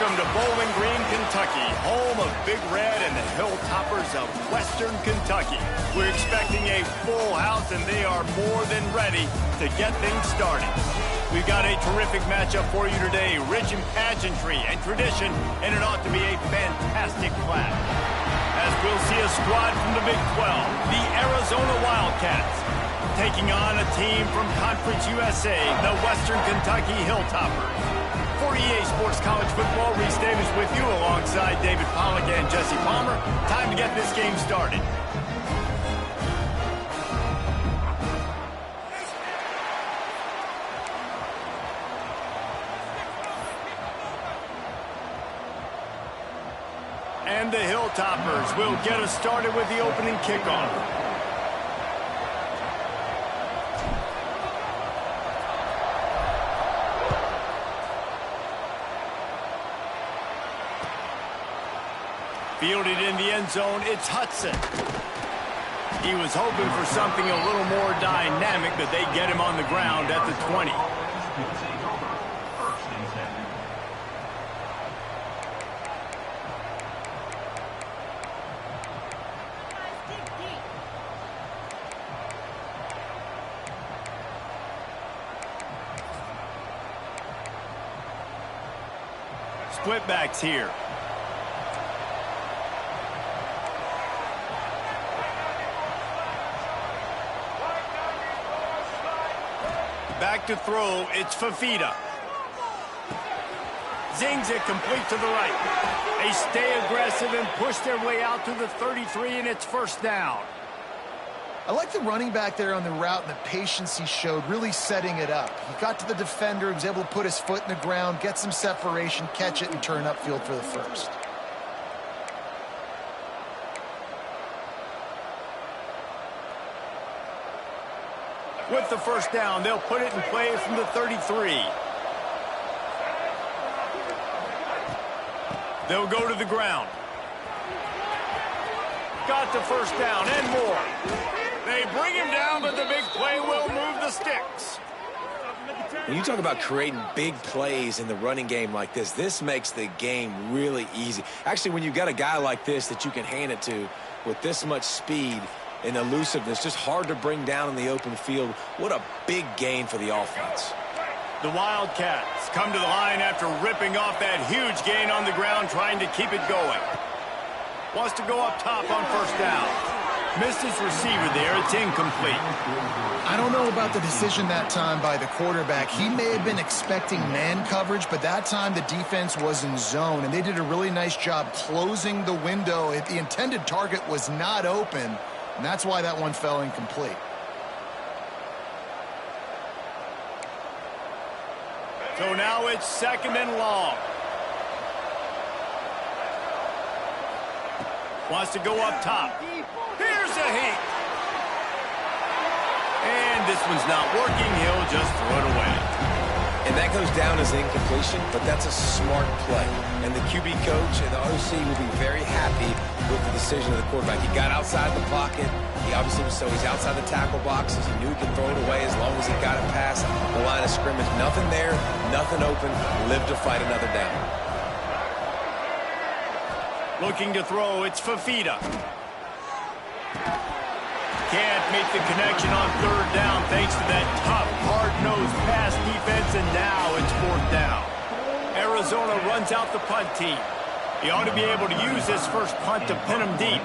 Welcome to Bowling Green, Kentucky, home of Big Red and the Hilltoppers of Western Kentucky. We're expecting a full house, and they are more than ready to get things started. We've got a terrific matchup for you today, rich in pageantry and tradition, and it ought to be a fantastic clash. As we'll see a squad from the Big 12, the Arizona Wildcats, taking on a team from Conference USA, the Western Kentucky Hilltoppers. For EA Sports College Football, Reese Davis with you alongside David Pollack and Jesse Palmer. Time to get this game started. And the Hilltoppers will get us started with the opening kickoff. Fielded in the end zone, it's Hudson. He was hoping for something a little more dynamic, but they get him on the ground at the 20. Split backs here. Back to throw, it's Fafita. Zings it complete to the right. They stay aggressive and push their way out to the 33, and it's first down. I like the running back there on the route and the patience he showed, really setting it up. He got to the defender, he was able to put his foot in the ground, get some separation, catch it, and turn upfield for the first. With the first down, they'll put it in play from the 33. They'll go to the ground. Got the first down and more. They bring him down, but the big play will move the sticks. When you talk about creating big plays in the running game like this makes the game really easy. Actually, when you've got a guy like this that you can hand it to with this much speed and elusiveness, just hard to bring down in the open field. What a big gain for the offense. The Wildcats come to the line after ripping off that huge gain on the ground, trying to keep it going. Wants to go up top on first down. Missed his receiver there. It's incomplete. I don't know about the decision that time by the quarterback. He may have been expecting man coverage, but that time the defense was in zone, and they did a really nice job closing the window. If the intended target was not open, and that's why that one fell incomplete. So now it's second and long. Wants to go up top. Here's a hit. And this one's not working. He'll just throw it away. And that goes down as incompletion, but that's a smart play. And the QB coach and the OC will be very happy with the decision of the quarterback. He got outside the pocket. He obviously was, so he's outside the tackle boxes. He knew he could throw it away as long as he got it past the line of scrimmage. Nothing there, nothing open. Live to fight another down. Looking to throw, it's Fafita. Can't make the connection on third down thanks to that tough, hard-nosed pass defense, and now it's fourth down. Arizona runs out the punt team. He ought to be able to use this first punt to pin him deep.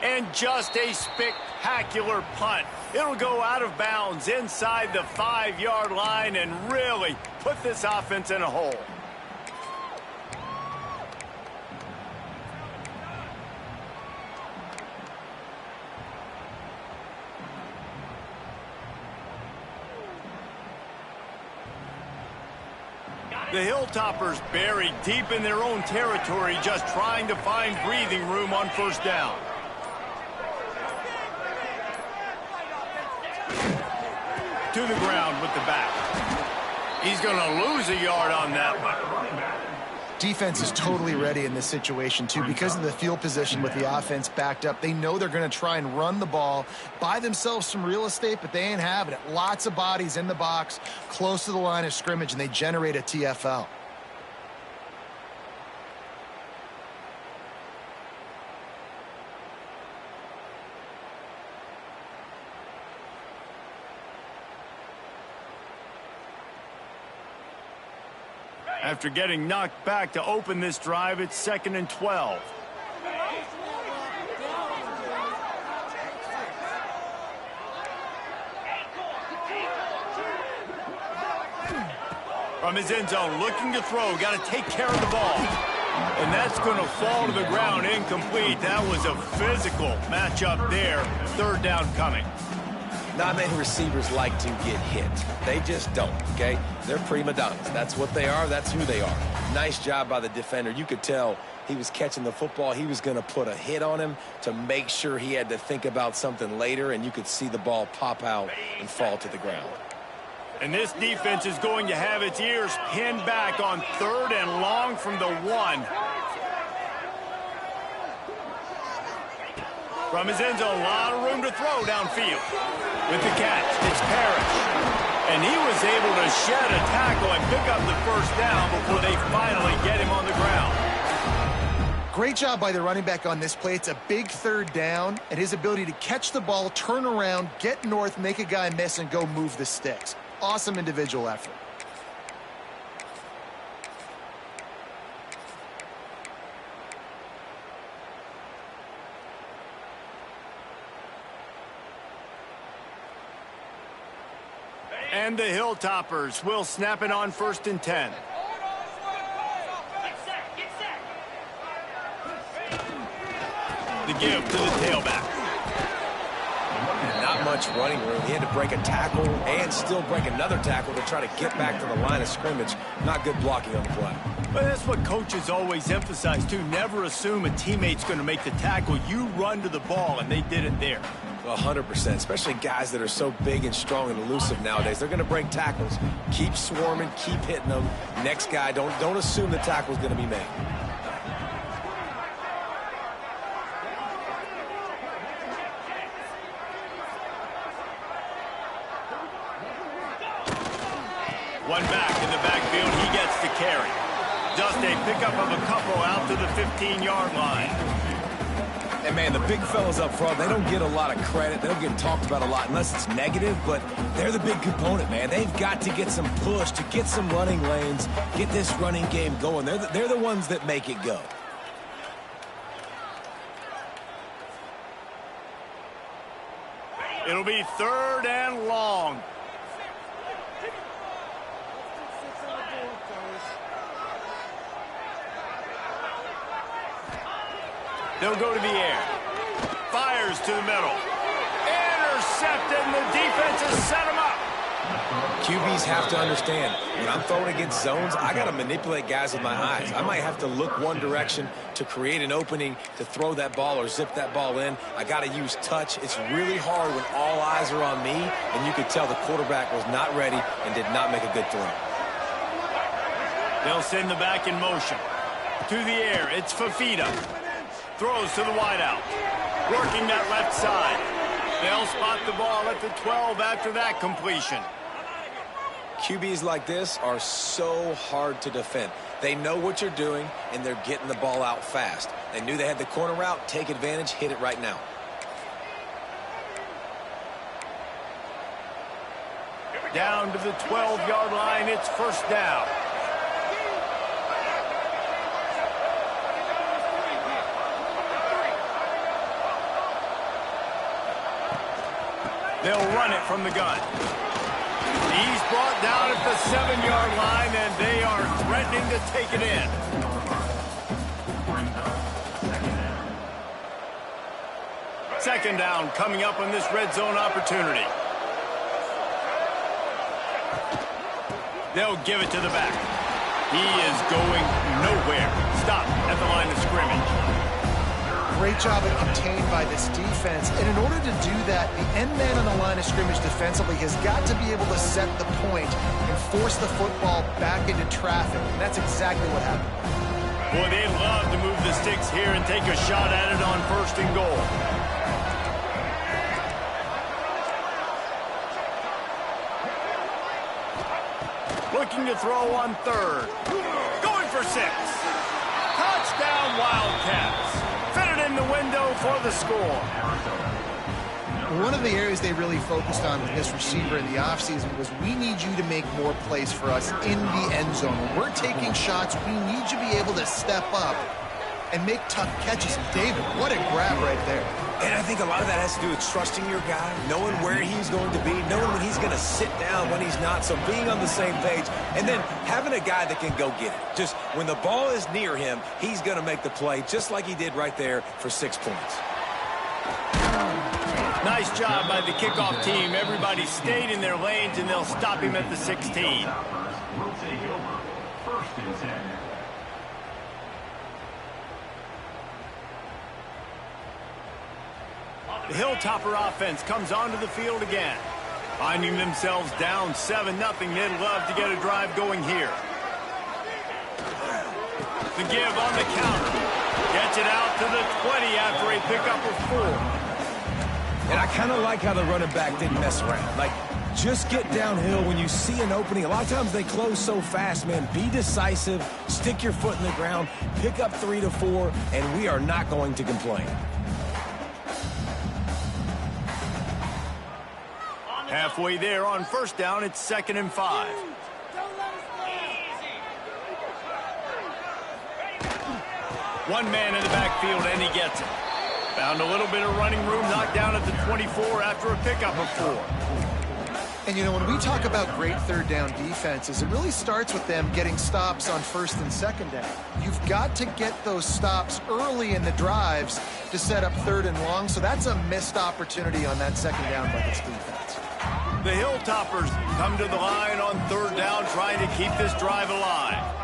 And just a spectacular punt. It'll go out of bounds inside the 5-yard line and really put this offense in a hole. The Hilltoppers buried deep in their own territory, just trying to find breathing room on first down. To the ground with the back. He's going to lose a yard on that one. Defense is totally ready in this situation, too. Because of the field position with the offense backed up, they know they're going to try and run the ball, buy themselves some real estate, but they ain't having it. Lots of bodies in the box, close to the line of scrimmage, and they generate a TFL. After getting knocked back to open this drive, it's 2nd and 12. From his end zone, looking to throw, got to take care of the ball. And that's going to fall to the ground, incomplete. That was a physical matchup there. 3rd down coming. Not many receivers like to get hit. They just don't, okay? They're prima donnas. That's what they are. That's who they are. Nice job by the defender. You could tell he was catching the football. He was going to put a hit on him to make sure he had to think about something later, and you could see the ball pop out and fall to the ground. And this defense is going to have its ears pinned back on 3rd and long from the 1. From his end zone, a lot of room to throw downfield. With the catch, it's Parrish. And he was able to shed a tackle and pick up the 1st down before they finally get him on the ground. Great job by the running back on this play. It's a big 3rd down, and his ability to catch the ball, turn around, get north, make a guy miss, and go move the sticks. Awesome individual effort. And the Hilltoppers will snap it on 1st and 10. The give to the tailback. Not much running room. He had to break a tackle and still break another tackle to try to get back to the line of scrimmage. Not good blocking on the play. But that's what coaches always emphasize, too. Never assume a teammate's going to make the tackle. You run to the ball, and they did it there. 100%, especially guys that are so big and strong and elusive nowadays. They're going to break tackles. Keep swarming, keep hitting them. Next guy, don't assume the tackle's going to be made. One back in the backfield, he gets the carry. Just a pickup of a couple out to the 15-yard line. And, man, the big fellas up front, they don't get a lot of credit. They don't get talked about a lot unless it's negative, but they're the big component, man. They've got to get some push, to get some running lanes, get this running game going. They're the ones that make it go. It'll be 3rd and long. They'll go to the air. Fires to the middle. Intercepted, and the defense has set him up. QBs have to understand, when I'm throwing against zones, I got to manipulate guys with my eyes. I might have to look one direction to create an opening to throw that ball or zip that ball in. I got to use touch. It's really hard when all eyes are on me, and you could tell the quarterback was not ready and did not make a good throw. They'll send the back in motion. To the air, it's Fafita. Throws to the wideout. Working that left side. They'll spot the ball at the 12 after that completion. QBs like this are so hard to defend. They know what you're doing, and they're getting the ball out fast. They knew they had the corner route. Take advantage. Hit it right now. Down to the 12-yard line. It's 1st down. They'll run it from the gun. He's brought down at the 7-yard line, and they are threatening to take it in. Second down coming up on this red zone opportunity. They'll give it to the back. He is going nowhere. Stop at the line of scrimmage. Great job obtained by this defense. And in order to do that, the end man on the line of scrimmage defensively has got to be able to set the point and force the football back into traffic. And that's exactly what happened. Boy, they'd love to move the sticks here and take a shot at it on 1st and goal. Looking to throw on 3rd. Going for 6. Touchdown Wildcats. Fitted in the window for the score. One of the areas they really focused on with this receiver in the offseason was we need you to make more plays for us in the end zone. When we're taking shots, we need you to be able to step up and make tough catches. And David, what a grab right there. And I think a lot of that has to do with trusting your guy, knowing where he's going to be, knowing when he's going to sit down, when he's not, so being on the same page, and then having a guy that can go get it. Just when the ball is near him, he's going to make the play, just like he did right there for 6 points. Nice job by the kickoff team. Everybody stayed in their lanes, and they'll stop him at the 16. Will take over 1st and 10. The Hilltopper offense comes onto the field again. Finding themselves down 7-0, they'd love to get a drive going here. The give on the counter. Gets it out to the 20 after a pickup of 4. And I kind of like how the running back didn't mess around. Like, just get downhill when you see an opening. A lot of times they close so fast, man. Be decisive, stick your foot in the ground, pick up 3 to 4, and we are not going to complain. Halfway there on 1st down, it's 2nd and 5. One man in the backfield, and he gets it. Found a little bit of running room, knocked down at the 24 after a pickup of 4. And, you know, when we talk about great 3rd down defenses, it really starts with them getting stops on 1st and 2nd down. You've got to get those stops early in the drives to set up 3rd and long, so that's a missed opportunity on that 2nd down by this defense. The Hilltoppers come to the line on 3rd down, trying to keep this drive alive.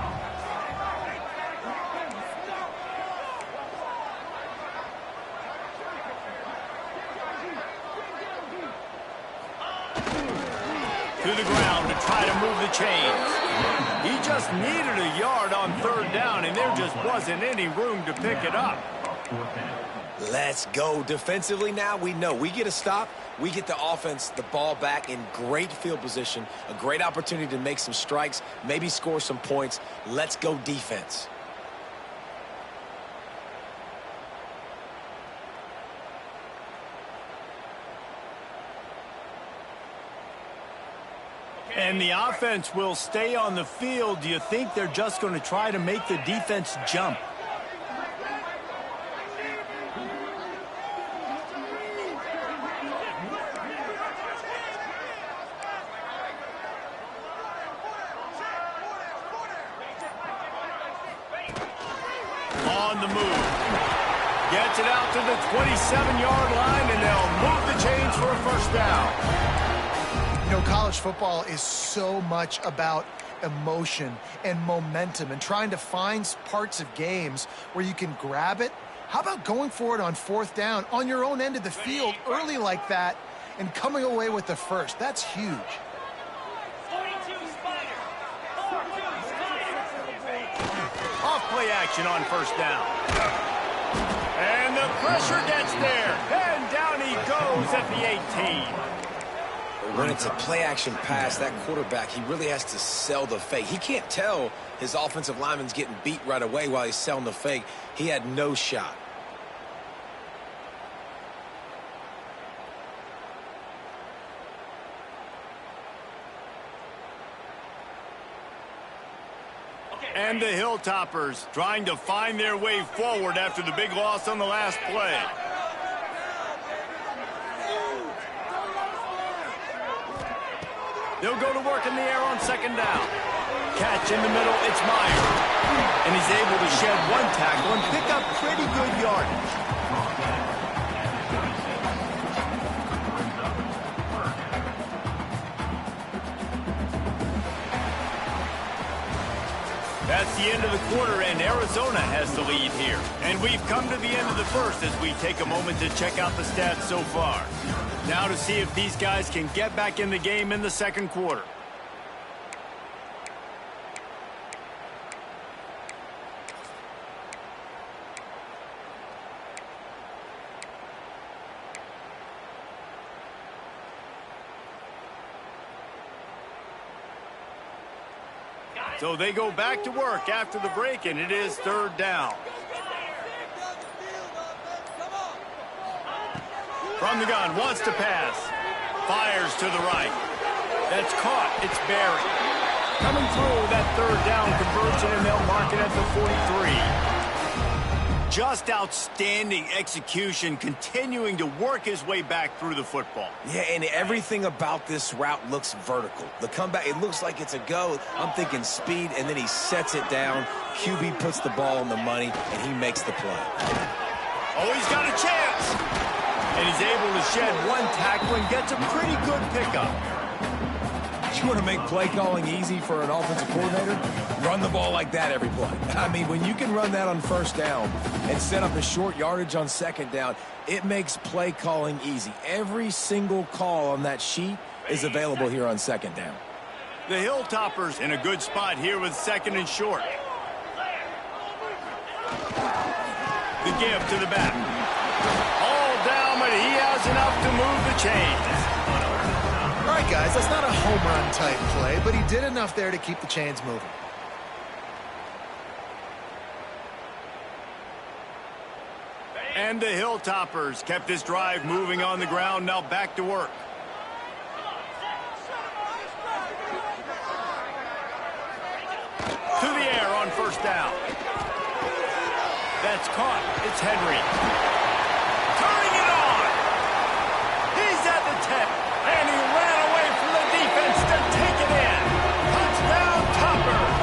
To the ground to try to move the chains. He just needed a yard on 3rd down, and there just wasn't any room to pick it up. Let's go. Defensively now, we know we get a stop. We get the offense the ball back in great field position. A great opportunity to make some strikes, maybe score some points. Let's go defense. And the offense will stay on the field. Do you think they're just going to try to make the defense jump? On the move. Gets it out to the 27-yard line, and they'll move the chains for a 1st down. You know, college football is so much about emotion and momentum and trying to find parts of games where you can grab it. How about going for it on 4th down on your own end of the field early like that and coming away with the 1st? That's huge. Off play action on 1st down. And the pressure gets there. And down he goes at the 18. When it's a play-action pass, that quarterback, he really has to sell the fake. He can't tell his offensive lineman's getting beat right away while he's selling the fake. He had no shot. And the Hilltoppers trying to find their way forward after the big loss on the last play. They'll go to work in the air on 2nd down. Catch in the middle, it's Myers. And he's able to shed one tackle and pick up pretty good yardage. That's the end of the quarter, and Arizona has the lead here. And we've come to the end of the 1st as we take a moment to check out the stats so far. Now to see if these guys can get back in the game in the 2nd quarter. So they go back to work after the break, and it is third down. From the gun, wants to pass. Fires to the right. That's caught. It's Barry. Coming through that third down conversion, and they'll mark it at the 43. Just outstanding execution, continuing to work his way back through the football. Yeah, and everything about this route looks vertical. The comeback, it looks like it's a go. I'm thinking speed, and then he sets it down. QB puts the ball on the money, and he makes the play. Oh, he's got a chance. And he's able to shed one tackle and gets a pretty good pickup. You want to make play calling easy for an offensive coordinator? Run the ball like that every play. I mean, when you can run that on first down and set up a short yardage on second down, it makes play calling easy. Every single call on that sheet is available here on second down. The Hilltoppers in a good spot here with second and short. The give to the back. All down, but he has enough to move the chains. All right, guys, that's not a home run type play, but he did enough there to keep the chains moving. And the Hilltoppers kept this drive moving on the ground, now back to work. To the air on first down. That's caught. It's Henry. Turning it on. He's at the 10. And he ran away from the defense to take it in. Touchdown, Toppers.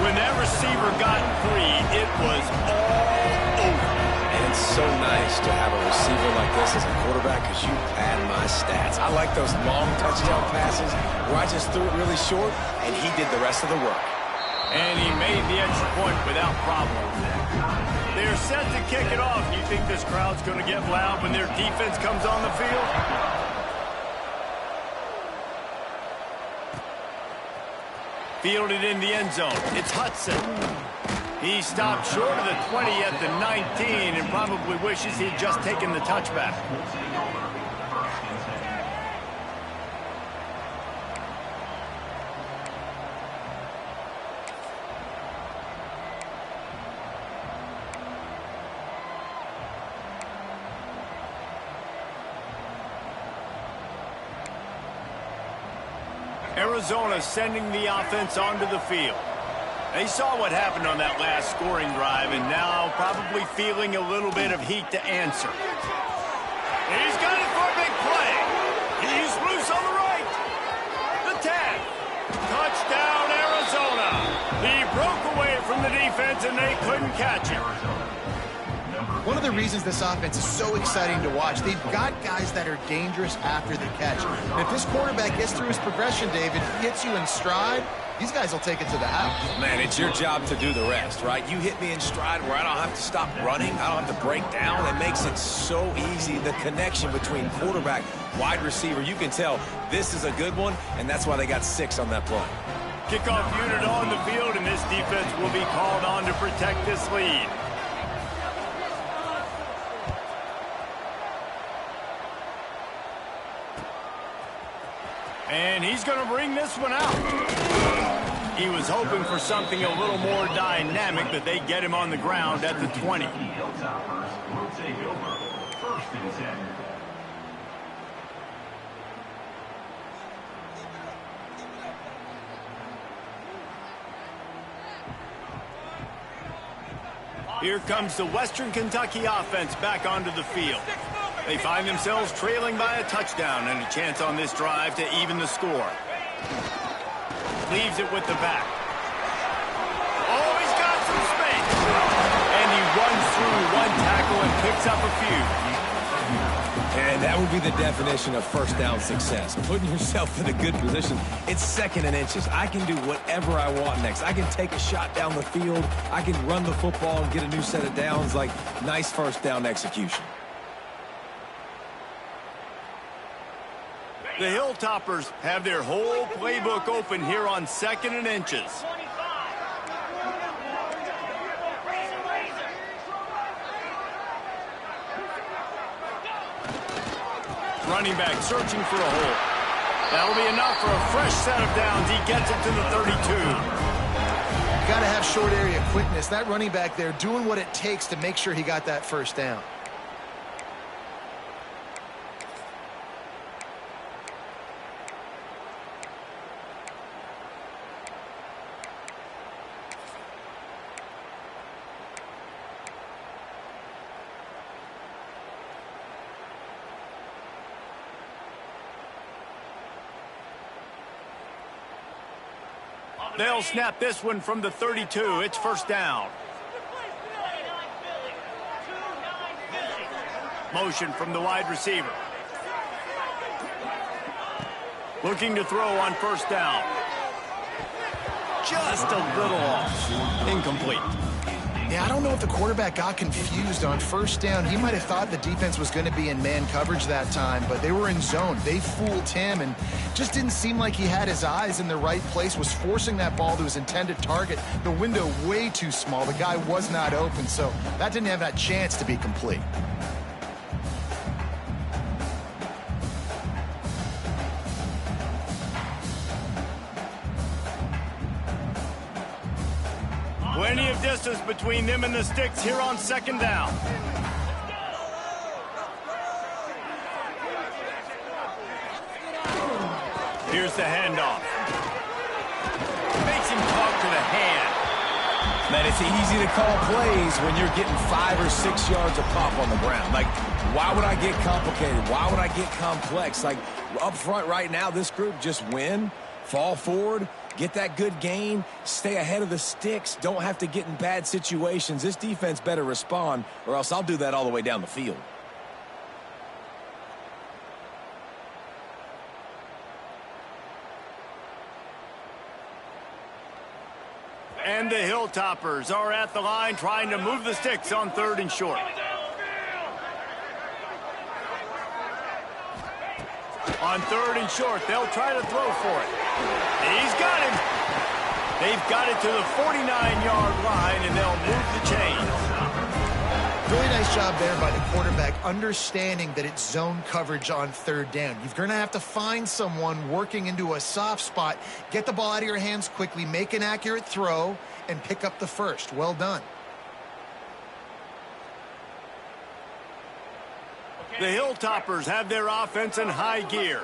When that receiver got free, it was all over. And it's so nice to have a receiver like this as a quarterback because you pad my stats. I like those long touchdown passes where I just threw it really short and he did the rest of the work. And he made the extra point without problem. They're set to kick it off. You think this crowd's going to get loud when their defense comes on the field? Fielded in the end zone. It's Hudson. He stopped short of the 20 at the 19 and probably wishes he'd just taken the touchback. Arizona sending the offense onto the field. They saw what happened on that last scoring drive and now probably feeling a little bit of heat to answer. He's got it for a big play. He's loose on the right. The tag. Touchdown, Arizona. He broke away from the defense and they couldn't catch him. One of the reasons this offense is so exciting to watch, they've got guys that are dangerous after the catch. And if this quarterback gets through his progression, David, hits you in stride, these guys will take it to the house. Man, it's your job to do the rest, right? You hit me in stride where I don't have to stop running. I don't have to break down. It makes it so easy. The connection between quarterback, wide receiver, you can tell this is a good one, and that's why they got 6 on that play. Kickoff unit on the field, and this defense will be called on to protect this lead. And he's going to bring this one out. He was hoping for something a little more dynamic, but they get him on the ground at the 20. Here comes the Western Kentucky offense back onto the field. They find themselves trailing by a touchdown and a chance on this drive to even the score. Leaves it with the back. Oh, he's got some space. And he runs through one tackle and picks up a few. And that would be the definition of first down success. Putting yourself in a good position. It's second and inches. I can do whatever I want next. I can take a shot down the field. I can run the football and get a new set of downs. Like, nice first down execution. The Hilltoppers have their whole playbook open here on second and inches. Running back searching for a hole. That'll be enough for a fresh set of downs. He gets it to the 32. Got to have short area quickness. That running back there doing what it takes to make sure he got that first down. They'll snap this one from the 32. It's first down. Motion from the wide receiver. Looking to throw on first down. Just a little off. Incomplete. Yeah, I don't know if the quarterback got confused on first down. He might have thought the defense was going to be in man coverage that time, but they were in zone. They fooled him and just didn't seem like he had his eyes in the right place, was forcing that ball to his intended target. The window way too small. The guy was not open, so that didn't have that chance to be complete. Plenty of distance between them and the sticks here on second down. Here's the handoff. Makes him talk to the hand. Man, it's easy to call plays when you're getting 5 or 6 yards of pop on the ground. Like, why would I get complicated? Why would I get complex? Like, up front right now, this group just win, fall forward, get that good gain, stay ahead of the sticks, don't have to get in bad situations. This defense better respond, or else I'll do that all the way down the field. And the Hilltoppers are at the line trying to move the sticks on third and short. On third and short, they'll try to throw for it. He's got him. They've got it to the 49-yard line, and they'll move the chains. Really nice job there by the quarterback, understanding that it's zone coverage on third down. You're going to have to find someone working into a soft spot, get the ball out of your hands quickly, make an accurate throw, and pick up the first. Well done. The Hilltoppers have their offense in high gear.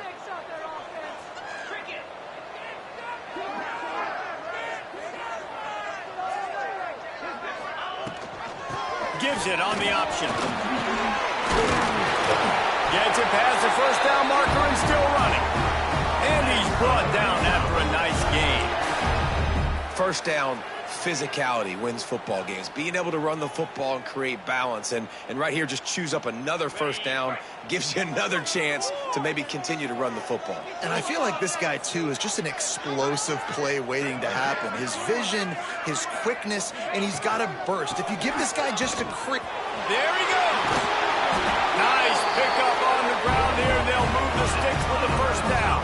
Gives it on the option. Gets it past the first down marker and still running. And he's brought down after a nice gain. First down, physicality wins football games. Being able to run the football and create balance. And right here, just choose up another first down, gives you another chance to maybe continue to run the football. And I feel like this guy, too, is just an explosive play waiting to happen. His vision, his quickness, and he's got a burst. If you give this guy just a quick... There he goes. Nice pickup on the ground here. They'll move the sticks for the first down.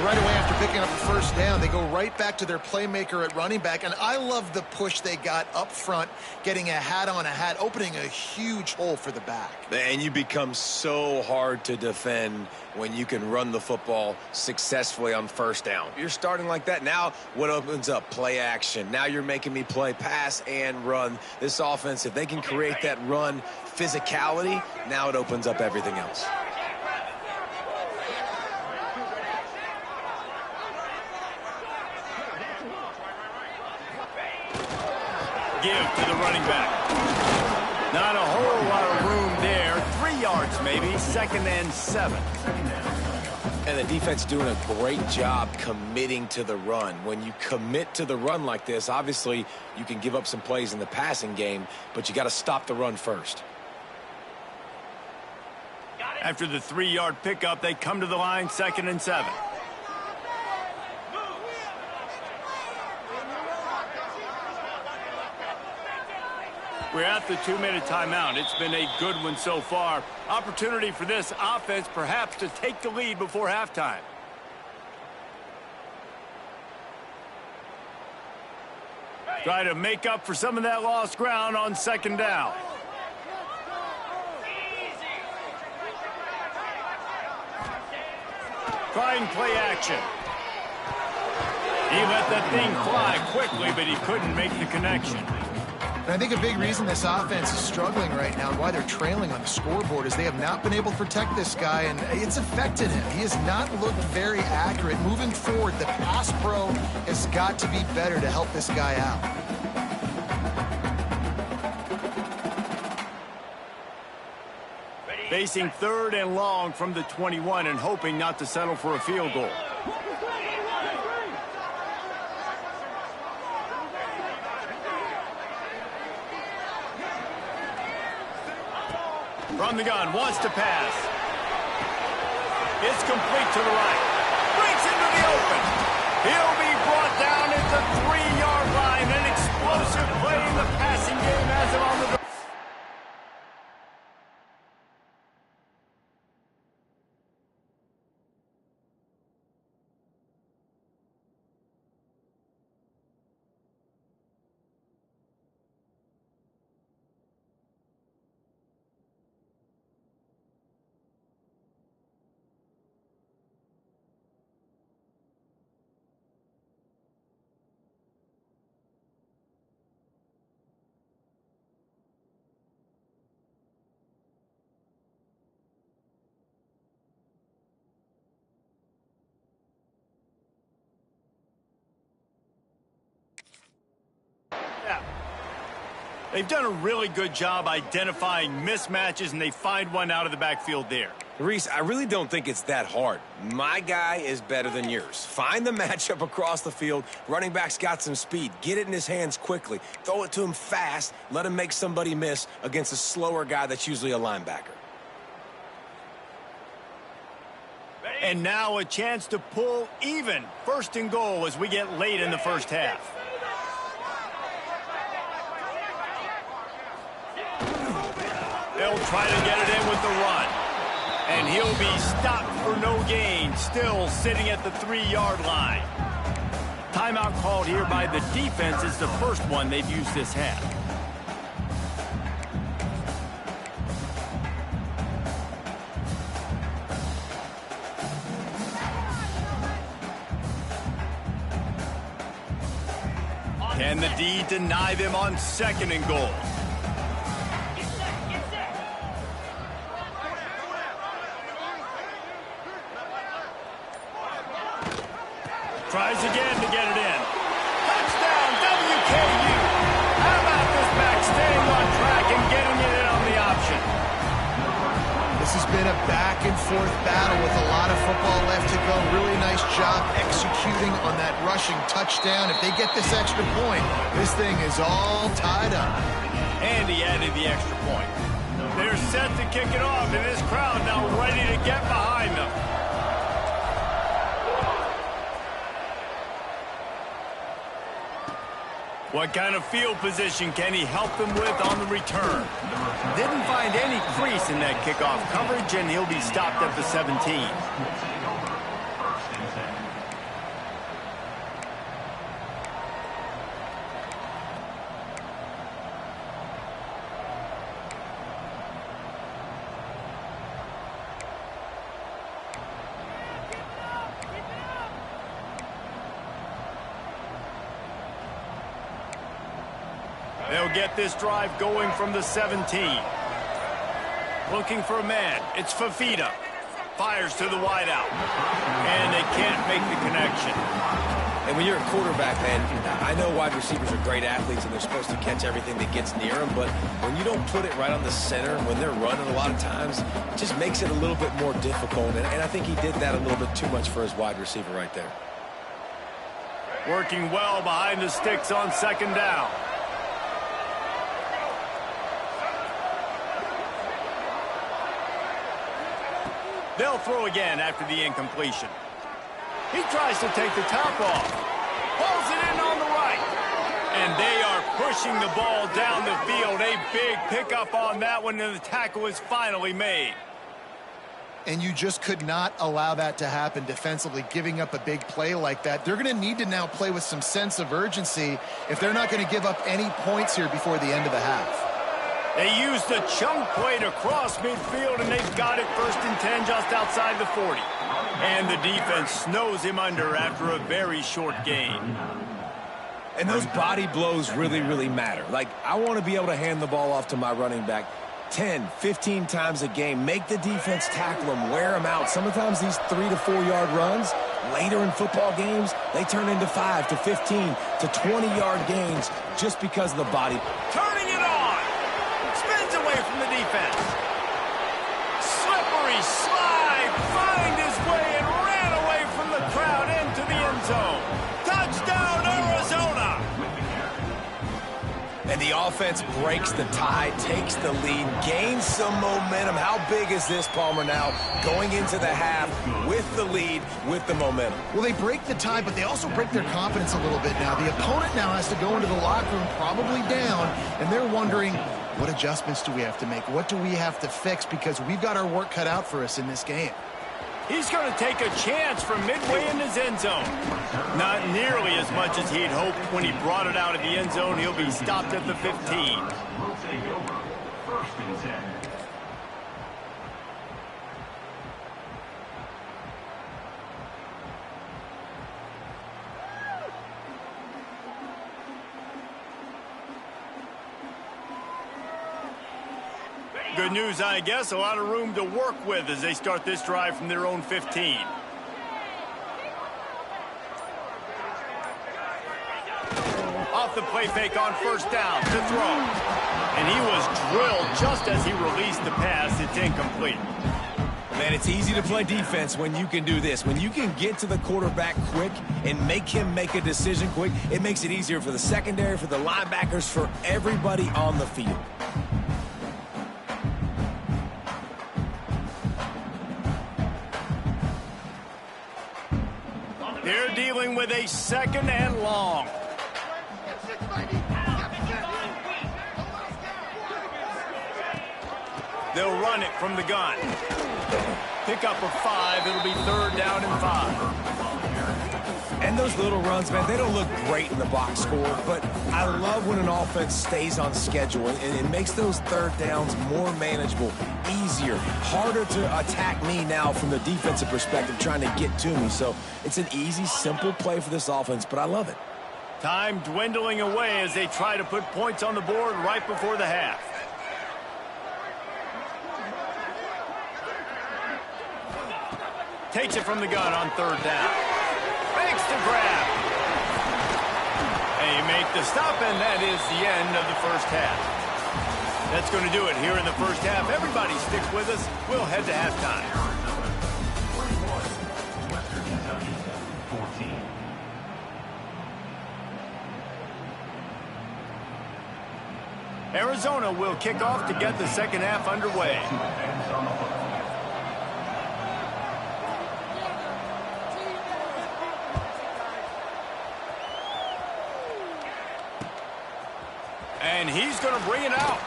Right away after picking up the first down, they go right back to their playmaker at running back. And I love the push they got up front, getting a hat on a hat, opening a huge hole for the back. And you become so hard to defend when you can run the football successfully on first down. You're starting like that. Now what opens up? Play action. Now you're making me play pass and run. This offense, if they can create that run physicality, now it opens up everything else. Give to the running back. Not a whole lot of room there. 3 yards maybe. Second and 7. And the defense doing a great job committing to the run. When you commit to the run like this, obviously you can give up some plays in the passing game, but you got to stop the run first. After the 3-yard pickup, they come to the line, second and 7. We're at the 2-minute timeout. It's been a good one so far. Opportunity for this offense perhaps to take the lead before halftime. Try to make up for some of that lost ground on second down. Trying play action. He let that thing fly quickly, but he couldn't make the connection. And I think a big reason this offense is struggling right now and why they're trailing on the scoreboard is they have not been able to protect this guy, and it's affected him. He has not looked very accurate. Moving forward, the pass pro has got to be better to help this guy out. Facing 3rd and long from the 21 and hoping not to settle for a field goal. From the gun, wants to pass. It's complete to the right. Breaks into the open. He'll be brought down at the 3-yard line. An explosive play in the passing game has him on the... They've done a really good job identifying mismatches, and they find one out of the backfield there. Reese, I really don't think it's that hard. My guy is better than yours. Find the matchup across the field. Running back's got some speed. Get it in his hands quickly. Throw it to him fast. Let him make somebody miss against a slower guy that's usually a linebacker. And now a chance to pull even. 1st and goal as we get late in the first half. They'll try to get it in with the run. And he'll be stopped for no gain, still sitting at the 3-yard line. Timeout called here by the defense is the first one they've used this half. Can the D deny them on 2nd and goal? Tries again to get it in. Touchdown, WKU. How about this back staying on track and getting it in on the option? This has been a back-and-forth battle with a lot of football left to go. Really nice job executing on that rushing touchdown. If they get this extra point, this thing is all tied up. And he added the extra point. They're set to kick it off, and this crowd now ready to get behind them. What kind of field position can he help them with on the return? Didn't find any crease in that kickoff coverage, and he'll be stopped at the 17. They'll get this drive going from the 17. Looking for a man. It's Fafita. Fires to the wideout. And they can't make the connection. And when you're a quarterback, man, I know wide receivers are great athletes and they're supposed to catch everything that gets near them, but when you don't put it right on the center, when they're running a lot of times, it just makes it a little bit more difficult. And I think he did that a little bit too much for his wide receiver right there. Working well behind the sticks on 2nd down. They'll throw again after the incompletion. He tries to take the top off. Pulls it in on the right. And they are pushing the ball down the field. A big pickup on that one, and the tackle is finally made. And you just could not allow that to happen defensively, giving up a big play like that. They're going to need to now play with some sense of urgency if they're not going to give up any points here before the end of the half. They used the chunk play to cross midfield, and they've got it 1st and 10 just outside the 40. And the defense snows him under after a very short gain. And those body blows really, really matter. Like, I want to be able to hand the ball off to my running back 10, 15 times a game. Make the defense tackle him, wear him out. Sometimes these 3 to 4 yard runs, later in football games, they turn into 5 to 15 to 20 yard gains just because of the body. Turning it on. Spins away from the defense. Slippery slide. Find his way and ran away from the crowd into the end zone. Touchdown, Arizona. And the offense breaks the tie, takes the lead, gains some momentum. How big is this, Palmer, now going into the half with the lead, with the momentum? Well, they break the tie, but they also break their confidence a little bit now. The opponent now has to go into the locker room probably down, and they're wondering, what adjustments do we have to make? What do we have to fix? Because we've got our work cut out for us in this game. He's going to take a chance from midway in his end zone. Not nearly as much as he'd hoped when he brought it out of the end zone. He'll be stopped at the 15. Will take over. First and 10. Good news, I guess. A lot of room to work with as they start this drive from their own 15. Off the play fake on first down to throw. And he was drilled just as he released the pass. It's incomplete. Man, it's easy to play defense when you can do this. When you can get to the quarterback quick and make him make a decision quick, it makes it easier for the secondary, for the linebackers, for everybody on the field. They're dealing with a second and long. They'll run it from the gun. Pick up a 5. It'll be third down and 5. And those little runs, man, they don't look great in the box score, but I love when an offense stays on schedule, and it makes those third downs more manageable, easier, harder to attack me now from the defensive perspective trying to get to me. So it's an easy, simple play for this offense, but I love it. Time dwindling away as they try to put points on the board right before the half. Takes it from the gun on third down. Fakes to grab. And you make the stop, and that is the end of the first half. That's going to do it here in the first half. Everybody stick with us. We'll head to halftime. Western Kentucky, 14. Arizona will kick off to get the second half underway. Fans on the football. And he's going to bring it out.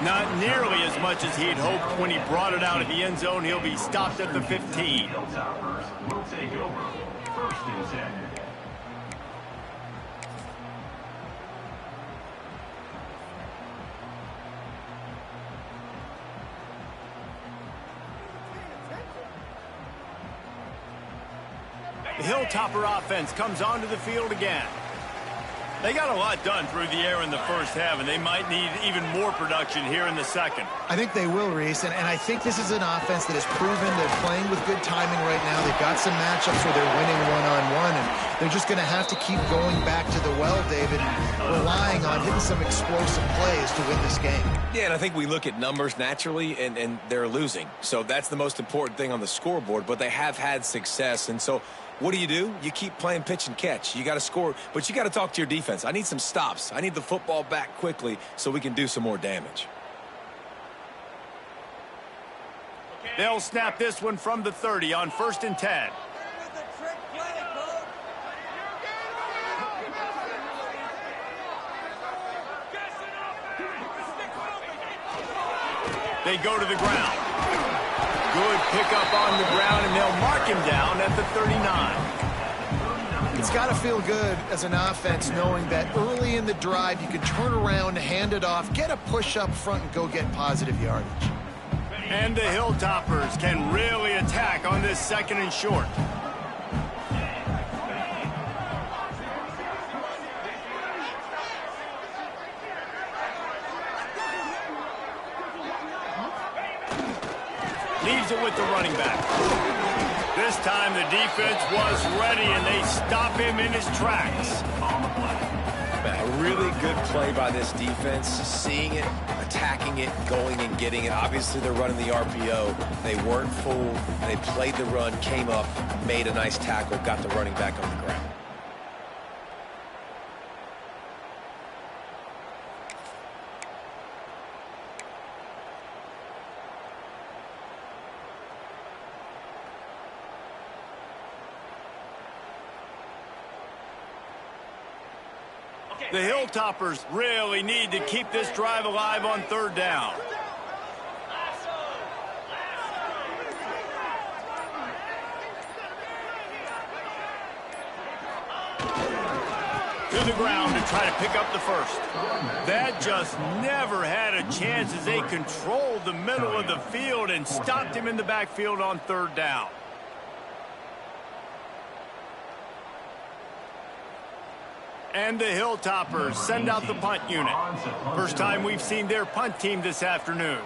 Not nearly as much as he'd hoped when he brought it out of the end zone. He'll be stopped at the 15. Hilltoppers will take over. First and 10. The Hilltopper offense comes onto the field again. They got a lot done through the air in the first half, and they might need even more production here in the second. I think they will, Reese, and I think this is an offense that has proven they're playing with good timing right now. They've got some matchups where they're winning one-on-one, and they're just going to have to keep going back to the well, David, and relying on hitting some explosive plays to win this game. Yeah, and I think we look at numbers naturally, and they're losing. So that's the most important thing on the scoreboard, but they have had success, and so what do? You keep playing pitch and catch. You got to score, but you got to talk to your defense. I need some stops. I need the football back quickly so we can do some more damage. They'll snap this one from the 30 on first and 10. They go to the ground. Good pickup on the ground, and they'll mark him down at the 39. It's got to feel good as an offense knowing that early in the drive you can turn around, hand it off, get a push up front, and go get positive yardage. And the Hilltoppers can really attack on this 2nd and short. Leaves it with the running back. This time the defense was ready, and they stop him in his tracks. A really good play by this defense, seeing it, attacking it, going and getting it. Obviously, they're running the RPO. They weren't fooled. They played the run, came up, made a nice tackle, got the running back on the ground. The Hilltoppers really need to keep this drive alive on 3rd down. To the ground to try to pick up the first. That just never had a chance as they controlled the middle of the field and stopped him in the backfield on 3rd down. And the Hilltoppers send out the punt unit. First time we've seen their punt team this afternoon.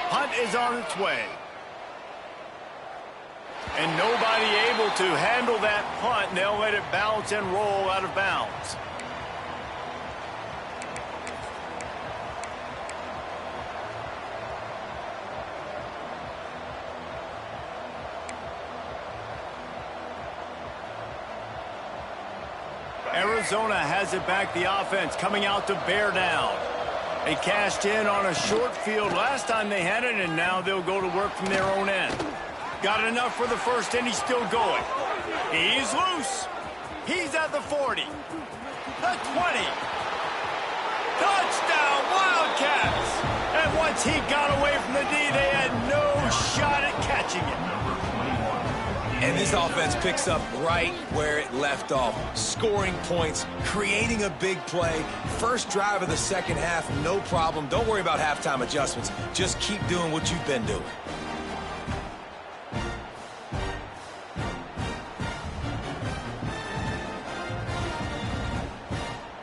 Punt is on its way. And nobody able to handle that punt, and they'll let it bounce and roll out of bounds. Arizona has it back, the offense coming out to bear down. They cashed in on a short field last time they had it, and now they'll go to work from their own end. Got enough for the first, and he's still going. He's loose. He's at the 40. The 20. Touchdown, Wildcats! And once he got away from the D, they had no shot at catching it. And this offense picks up right where it left off. Scoring points, creating a big play. First drive of the 2nd half, no problem. Don't worry about halftime adjustments. Just keep doing what you've been doing.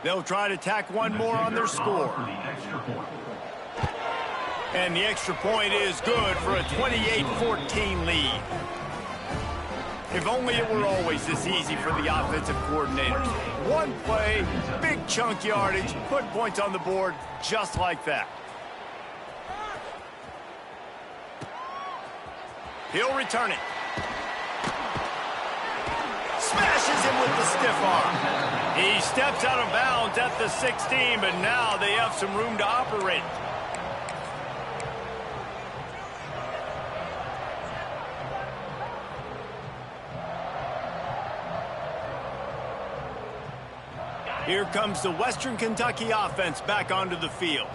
They'll try to tack one more on their score. And the extra point is good for a 28-14 lead. If only it were always this easy for the offensive coordinators. One play, big chunk yardage, put points on the board just like that. He'll return it. Smashes him with the stiff arm. He steps out of bounds at the 16, but now they have some room to operate. Here comes the Western Kentucky offense back onto the field.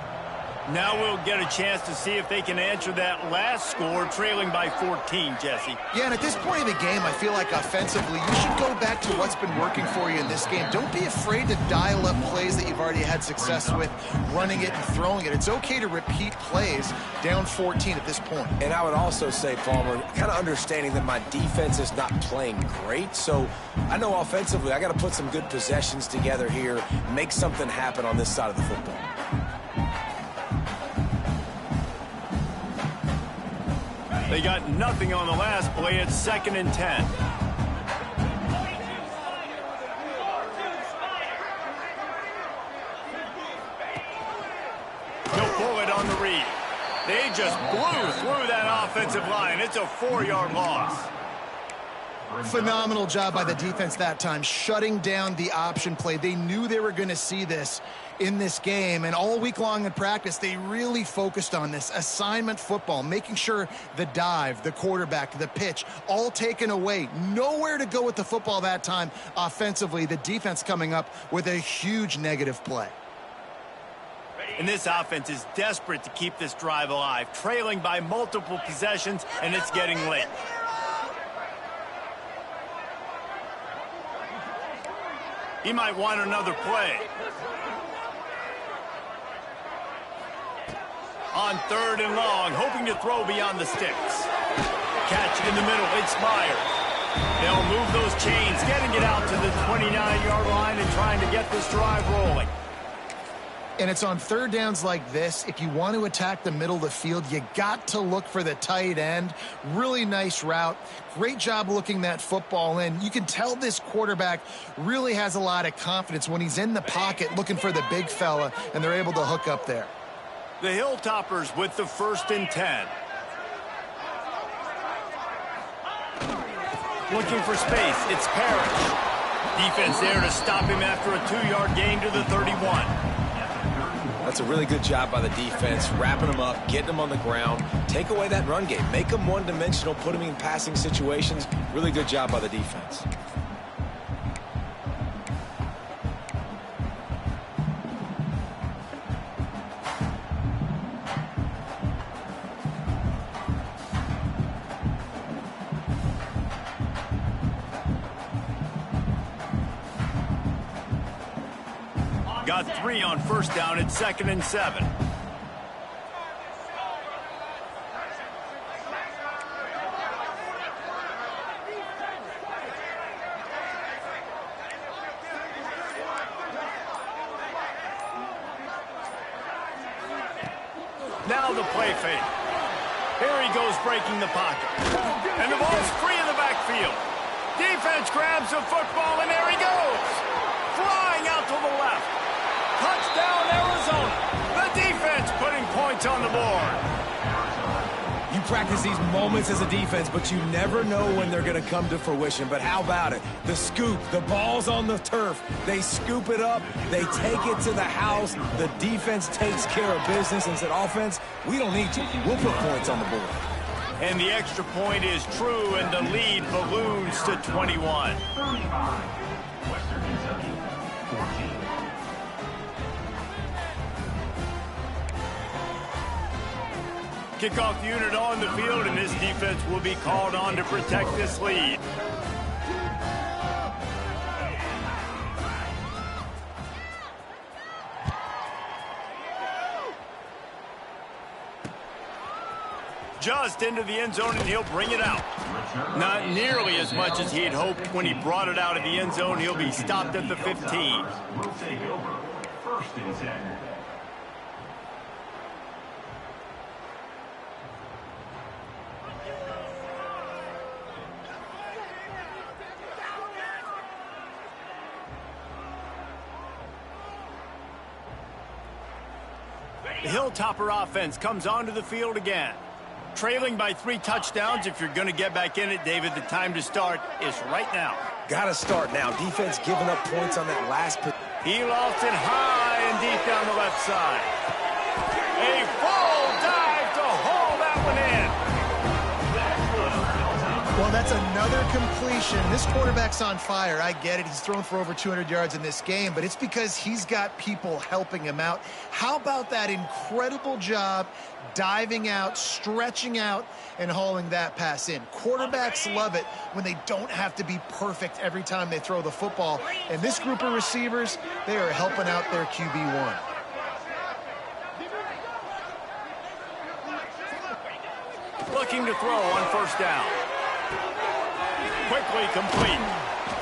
Now we'll get a chance to see if they can answer that last score, trailing by 14, Jesse. Yeah, and at this point of the game, I feel like offensively, you should go back to what's been working for you in this game. Don't be afraid to dial up plays that you've already had success with, running it and throwing it. It's okay to repeat plays down 14 at this point. And I would also say, Palmer, kind of understanding that my defense is not playing great, so I know offensively I got to put some good possessions together here, make something happen on this side of the football. They got nothing on the last play. It's 2nd and 10. He'll pull it on the read. They just blew through that offensive line. It's a 4-yard loss. Phenomenal job by the defense that time, shutting down the option play. They knew they were going to see this in this game, and all week long in practice, they really focused on this assignment football, making sure the dive, the quarterback, the pitch, all taken away. Nowhere to go with the football that time offensively. The defense coming up with a huge negative play. And this offense is desperate to keep this drive alive, trailing by multiple possessions, and it's getting late. He might want another play. On 3rd and long, hoping to throw beyond the sticks. Catch in the middle, it's Myers. They'll move those chains, getting it out to the 29-yard line and trying to get this drive rolling. And it's on 3rd downs like this, if you want to attack the middle of the field, you got to look for the tight end. Really nice route. Great job looking that football in. You can tell this quarterback really has a lot of confidence when he's in the pocket looking for the big fella, and they're able to hook up there. The Hilltoppers with the 1st and 10. Looking for space, it's Parrish. Defense there to stop him after a 2-yard gain to the 31. That's a really good job by the defense, wrapping them up, getting them on the ground. Take away that run game. Make them one-dimensional, put them in passing situations. Really good job by the defense. Got 3 on 1st down at 2nd and 7. Now the play fake. Here he goes breaking the pocket. And the ball's free in the backfield. Defense grabs the football and there he goes. Flying out to the left. Touchdown, Arizona. The defense putting points on the board. You practice these moments as a defense, but you never know when they're going to come to fruition. But how about it? The scoop, the ball's on the turf. They scoop it up. They take it to the house. The defense takes care of business and said, offense, we don't need you. We'll put points on the board. And the extra point is true, and the lead balloons to 21. 35. Western Kentucky, 14. Kickoff unit on the field, and this defense will be called on to protect this lead. Just into the end zone, and he'll bring it out. Not nearly as much as he'd hoped when he brought it out of the end zone. He'll be stopped at the 15. Will take over. 1st and 10. The Hilltopper offense comes onto the field again. Trailing by 3 touchdowns. If you're going to get back in it, David, the time to start is right now. Got to start now. Defense giving up points on that last. He lofts it high and deep down the left side. A full dive to haul that one in. Well, that's another completion. This quarterback's on fire. I get it. He's thrown for over 200 yards in this game, but it's because he's got people helping him out. How about that incredible job diving out, stretching out, and hauling that pass in? Quarterbacks love it when they don't have to be perfect every time they throw the football. And this group of receivers, they are helping out their QB1. Looking to throw on 1st down. Quickly complete.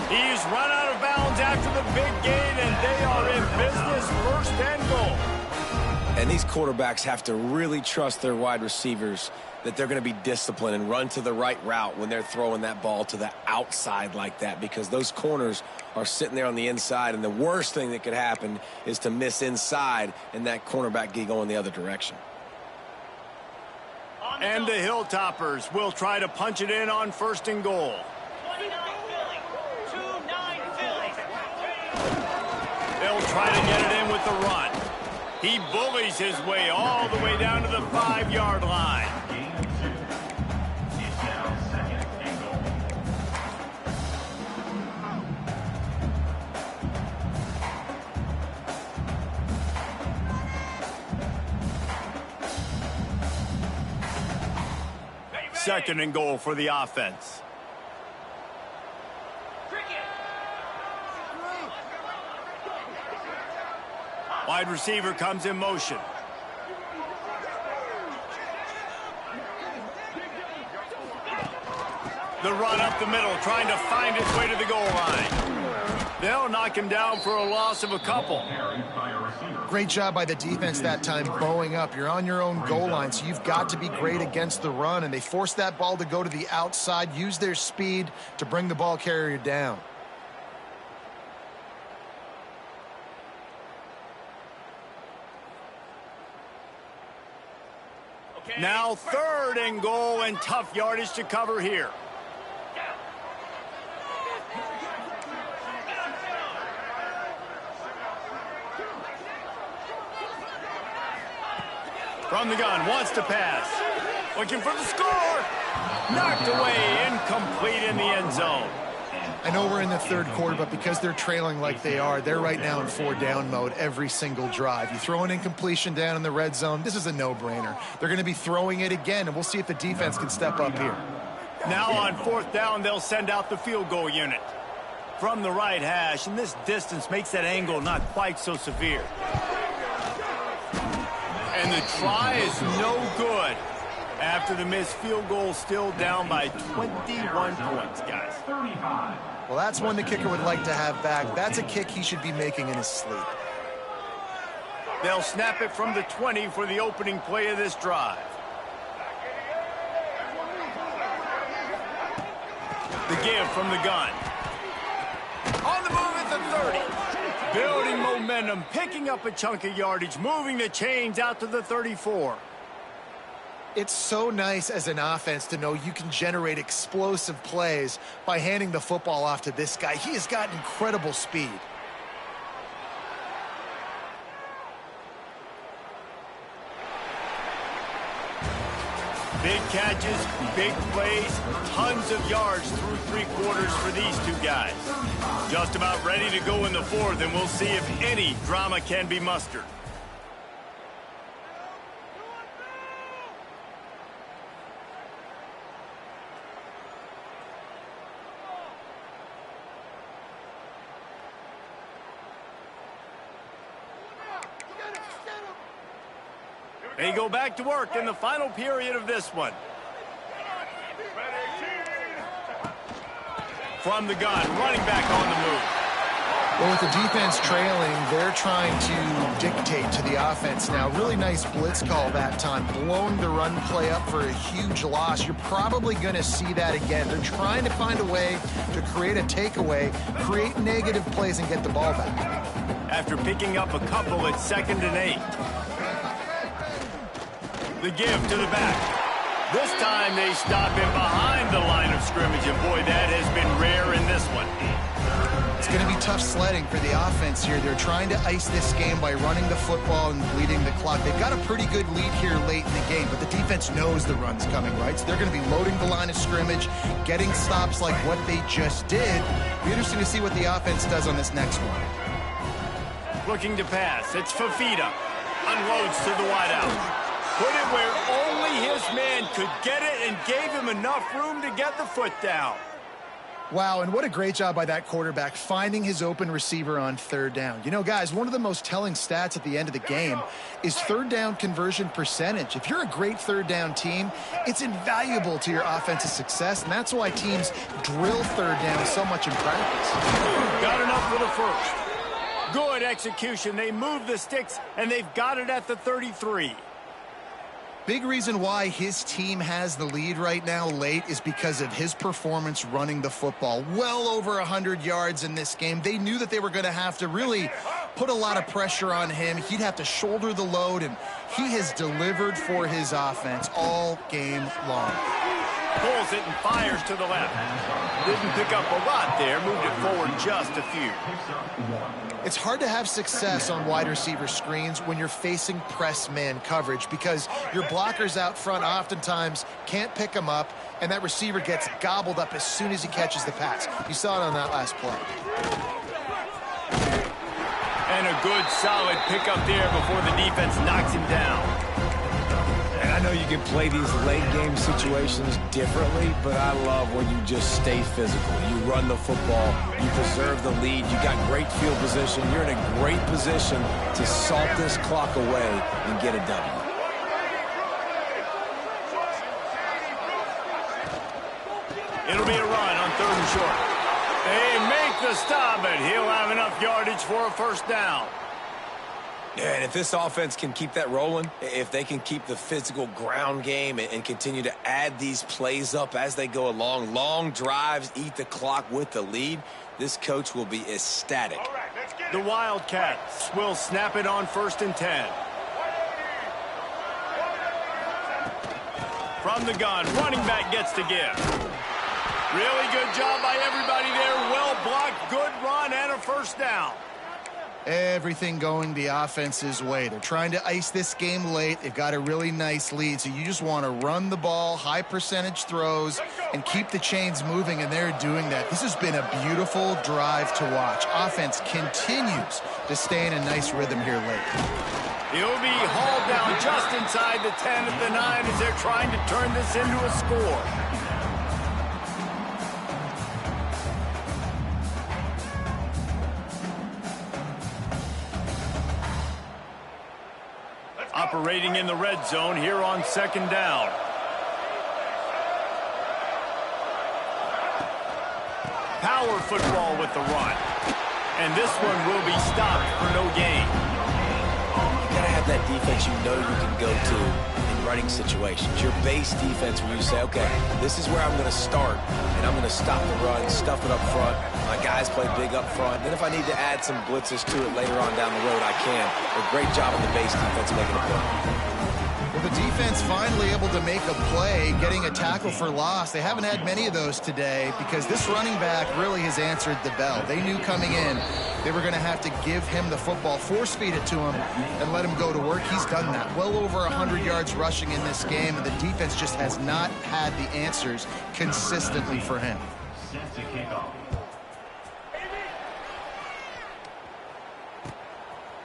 He's run out of bounds after the big gain, and they are in business. 1st and goal. And these quarterbacks have to really trust their wide receivers that they're going to be disciplined and run to the right route when they're throwing that ball to the outside like that, because those corners are sitting there on the inside, and the worst thing that could happen is to miss inside and that cornerback get going the other direction. And the Hilltoppers will try to punch it in on 1st and goal. 29 Philly. 2-9 Philly. They'll try to get it in with the run. He bullies his way all the way down to the 5-yard line. Gain of 2. It's now 2nd and goal. Second and goal for the offense. Wide receiver comes in motion. The run up the middle, trying to find its way to the goal line. They'll knock him down for a loss of a couple. Great job by the defense that time, bowing up. You're on your own goal line, so you've got to be great against the run, and they forced that ball to go to the outside, use their speed to bring the ball carrier down. Now 3rd and goal, and tough yardage to cover here. From the gun, wants to pass. Looking for the score. Knocked away, incomplete in the end zone. I know we're in the 3rd quarter, but because they're trailing like they are, they're right now in 4-down mode every single drive. You throw an incompletion down in the red zone, this is a no-brainer. They're going to be throwing it again, and we'll see if the defense can step up here. Now on 4th down, they'll send out the field goal unit. From the right hash, and this distance makes that angle not quite so severe. And the try is no good. After the missed field goal, still down by 21 points, guys. Well, that's one the kicker would like to have back. That's a kick he should be making in his sleep. They'll snap it from the 20 for the opening play of this drive. The give from the gun. On the move at the 30. Building momentum, picking up a chunk of yardage, moving the chains out to the 34. It's so nice as an offense to know you can generate explosive plays by handing the football off to this guy. He has got incredible speed. Big catches, big plays, tons of yards through 3 quarters for these two guys. Just about ready to go in the 4th, and we'll see if any drama can be mustered. They go back to work in the final period of this one. From the gun, running back on the move. Well, with the defense trailing, they're trying to dictate to the offense now. Really nice blitz call that time, blowing the run play up for a huge loss. You're probably going to see that again. They're trying to find a way to create a takeaway, create negative plays, and get the ball back. After picking up a couple at 2nd and 8. The give to the back. This time they stop him behind the line of scrimmage, and boy, that has been rare in this one. It's going to be tough sledding for the offense here. They're trying to ice this game by running the football and bleeding the clock. They've got a pretty good lead here late in the game, but the defense knows the run's coming, right? So they're going to be loading the line of scrimmage, getting stops like what they just did. It'll be interesting to see what the offense does on this next one. Looking to pass. It's Fafita. Unloads to the wideout. Put it where only his man could get it and gave him enough room to get the foot down. Wow, and what a great job by that quarterback finding his open receiver on 3rd down. You know, guys, one of the most telling stats at the end of the game is 3rd down conversion percentage. If you're a great 3rd down team, it's invaluable to your offensive success, and that's why teams drill 3rd down so much in practice. Got enough for the 1st. Good execution. They move the sticks, and they've got it at the 33. Big reason why his team has the lead right now late is because of his performance running the football. Well over 100 yards in this game. They knew that they were going to have to really put a lot of pressure on him. He'd have to shoulder the load, and he has delivered for his offense all game long. Pulls it and fires to the left. Didn't pick up a lot there. Moved it forward just a few. It's hard to have success on wide receiver screens when you're facing press man coverage because your blockers out front oftentimes can't pick them up, and that receiver gets gobbled up as soon as he catches the pass. You saw it on that last play. And a good solid pickup there before the defense knocks him down. And know you can play these late game situations differently, but I love when you just stay physical. You run the football, you preserve the lead, you got great field position. You're in a great position to salt this clock away and get a W. It'll be a run on 3rd and short. They make the stop, but he'll have enough yardage for a first down. Yeah, and if this offense can keep that rolling, if they can keep the physical ground game and continue to add these plays up as they go along, long drives, eat the clock with the lead, this coach will be ecstatic. The Wildcats will snap it on 1st and 10. From the gun, running back gets to give. Really good job by everybody there. Well blocked, good run, and a first down. Everything going the offense's way. They're trying to ice this game late. They've got a really nice lead, so you just want to run the ball, high percentage throws, and keep the chains moving, and they're doing that. This has been a beautiful drive to watch. Offense continues to stay in a nice rhythm here late. He'll be hauled down just inside the 10 of the 9 as they're trying to turn this into a score. Operating in the red zone here on 2nd down. Power football with the run. And this one will be stopped for no gain. You gotta have that defense you know you can go to in running situations. Your base defense where you say, okay, this is where I'm gonna start, and I'm gonna stop the run, stuff it up front. My guys play big up front. Then if I need to add some blitzes to it later on down the road, I can. A great job on the base defense making a play. Well, the defense finally able to make a play, getting a tackle for loss. They haven't had many of those today because this running back really has answered the bell. They knew coming in they were going to have to give him the football, force feed it to him, and let him go to work. He's done that. Well over 100 yards rushing in this game, and the defense just has not had the answers consistently for him. Set to kick off.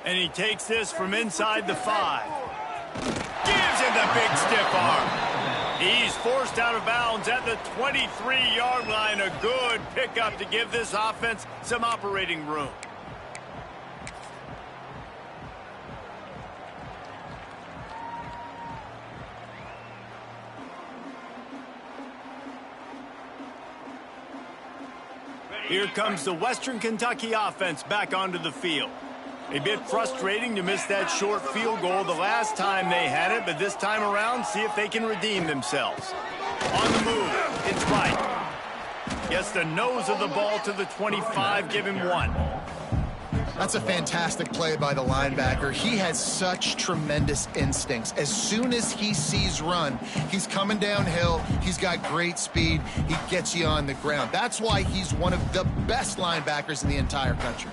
And he takes this from inside the 5. Gives him the big stiff arm. He's forced out of bounds at the 23-yard line. A good pickup to give this offense some operating room. Here comes the Western Kentucky offense back onto the field. A bit frustrating to miss that short field goal the last time they had it, but this time around, see if they can redeem themselves. On the move, it's right. Gets the nose of the ball to the 25, give him 1. That's a fantastic play by the linebacker. He has such tremendous instincts. As soon as he sees run, he's coming downhill. He's got great speed. He gets you on the ground. That's why he's one of the best linebackers in the entire country.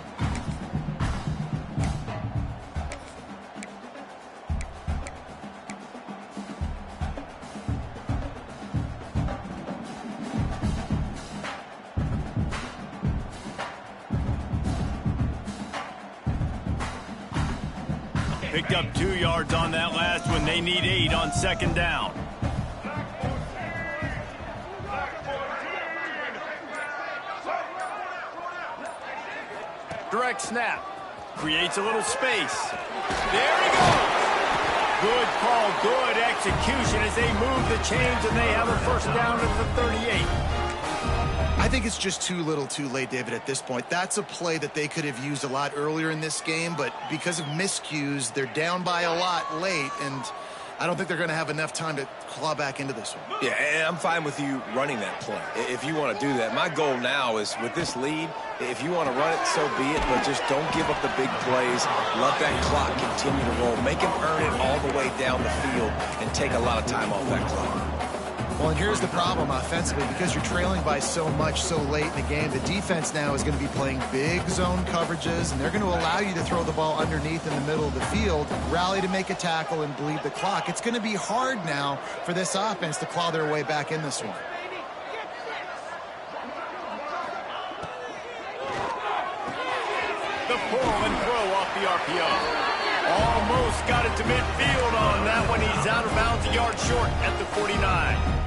Picked up 2 yards on that last one. They need 8 on 2nd down. Direct snap. Creates a little space. There he goes. Good call, good execution as they move the chains and they have a first down at the 38. I think it's just too little too late, David, at this point. That's a play that they could have used a lot earlier in this game, but because of miscues, they're down by a lot late, and I don't think they're going to have enough time to claw back into this one. Yeah, and I'm fine with you running that play if you want to do that. My goal now is with this lead, if you want to run it, so be it, but just don't give up the big plays. Let that clock continue to roll. Make him earn it all the way down the field and take a lot of time off that clock. Well, and here's the problem offensively. Because you're trailing by so much so late in the game, the defense now is going to be playing big zone coverages, and they're going to allow you to throw the ball underneath in the middle of the field, rally to make a tackle, and bleed the clock. It's going to be hard now for this offense to claw their way back in this one. The pull and throw off the RPO. Almost almost got it to midfield on that one. He's out of bounds, a yard short at the 49.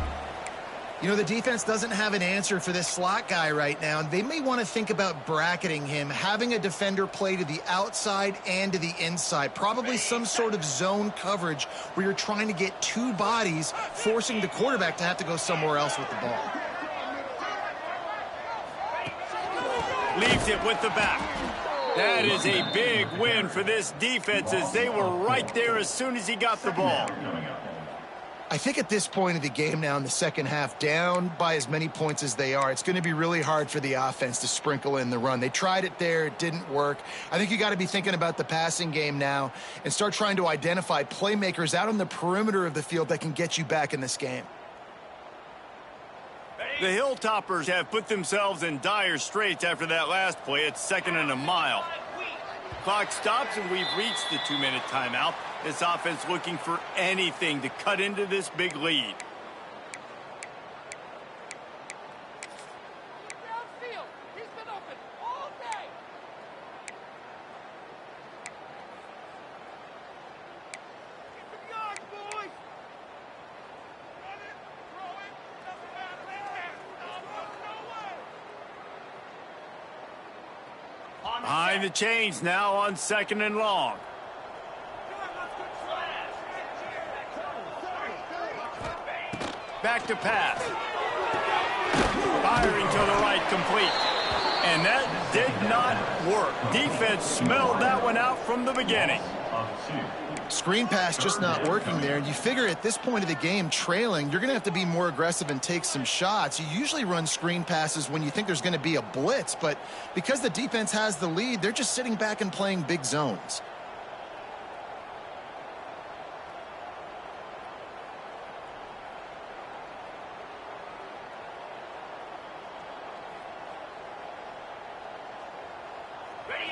You know, the defense doesn't have an answer for this slot guy right now, and they may want to think about bracketing him, having a defender play to the outside and to the inside. Probably some sort of zone coverage where you're trying to get two bodies, forcing the quarterback to have to go somewhere else with the ball. Leaves it with the back. That is a big win for this defense as they were right there as soon as he got the ball. I think at this point of the game now in the second half, down by as many points as they are, it's going to be really hard for the offense to sprinkle in the run. They tried it there. It didn't work. I think you got to be thinking about the passing game now and start trying to identify playmakers out on the perimeter of the field that can get you back in this game. The Hilltoppers have put themselves in dire straits after that last play. It's 2nd and a mile. Clock stops and we've reached the 2-minute timeout. This offense looking for anything to cut into this big lead. Behind the chains now on 2nd and long. Back to pass. Firing to the right, complete. And that did not work. Defense smelled that one out from the beginning. Screen pass just not working there. And you figure at this point of the game, trailing, you're going to have to be more aggressive and take some shots. You usually run screen passes when you think there's going to be a blitz, but because the defense has the lead, they're just sitting back and playing big zones.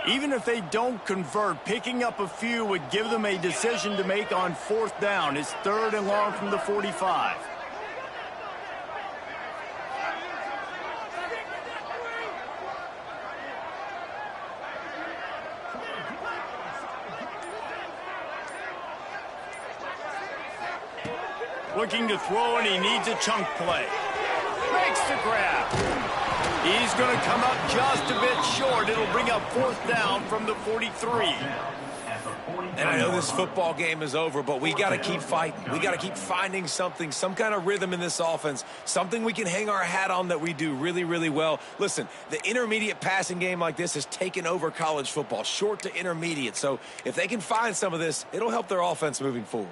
Even if they don't convert, picking up a few would give them a decision to make on 4th down. It's 3rd and long from the 45. Looking to throw, and he needs a chunk play. Makes the grab. He's going to come up just a bit short. It'll bring up 4th down from the 43. And I know this football game is over, but we got to keep fighting. We got to keep finding something, some kind of rhythm in this offense, something we can hang our hat on that we do really, really well. Listen, the intermediate passing game like this has taken over college football, short to intermediate. So if they can find some of this, it'll help their offense moving forward.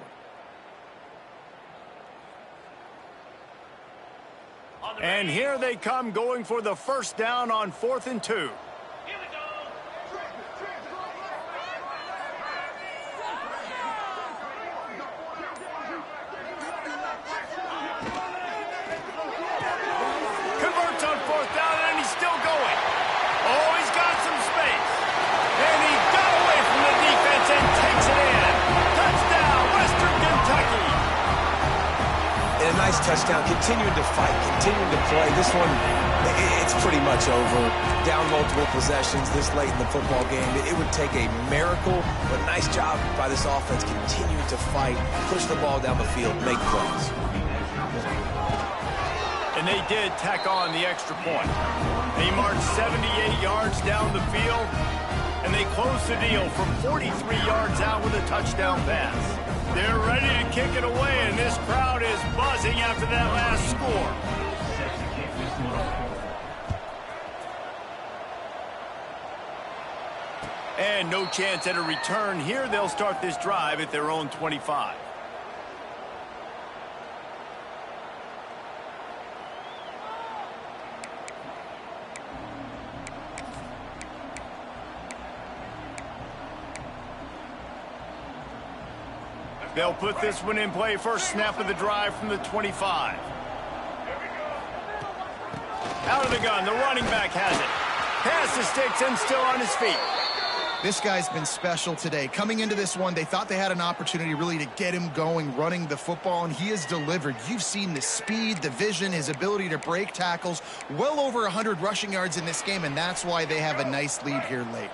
And here they come going for the 1st down on 4th and 2. Here we go. Converts on 4th down, and he's still going. Oh, he's got some space. And he got away from the defense and takes it in. Touchdown, Western Kentucky. And a nice touchdown, continuing to fight, continuing to play. This one, it's pretty much over. Down multiple possessions this late in the football game. It would take a miracle, but nice job by this offense continuing to fight, push the ball down the field, make plays. And they did tack on the extra point. They marched 78 yards down the field, and they closed the deal from 43 yards out with a touchdown pass. They're ready to kick it away, and this crowd is buzzing after that last score. And no chance at a return here. They'll start this drive at their own 25. They'll put this one in play. First snap of the drive from the 25. Out of the gun. The running back has it. Pass the sticks and still on his feet. This guy's been special today. Coming into this one, they thought they had an opportunity really to get him going, running the football, and he has delivered. You've seen the speed, the vision, his ability to break tackles. Well over 100 rushing yards in this game, and that's why they have a nice lead here late.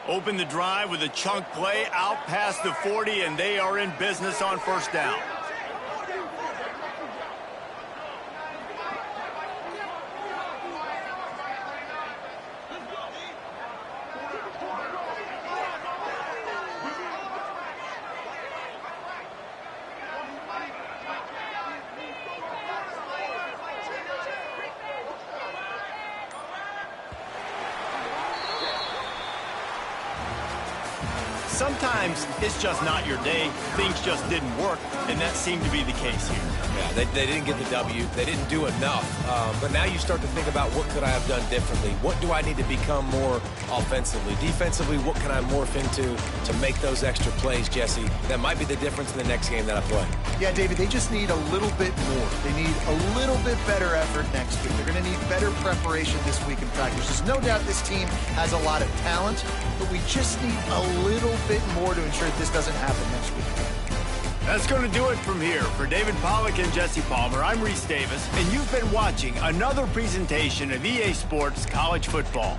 Open the drive with a chunk play out past the 40, and they are in business on first down. Sometimes it's just not your day. Things just didn't work, and that seemed to be the case here. Yeah, they didn't get the W. They didn't do enough. But now you start to think about what could I have done differently? What do I need to become more offensively? Defensively, what can I morph into to make those extra plays, Jesse? That might be the difference in the next game that I play. Yeah, David, they just need a little bit more. They need a little bit better effort next week. They're going to need better preparation this week in practice. There's no doubt this team has a lot of talent, but we just need a little bit more to ensure that this doesn't happen next week. That's going to do it from here. For David Pollack and Jesse Palmer, I'm Reese Davis, and you've been watching another presentation of EA Sports College Football.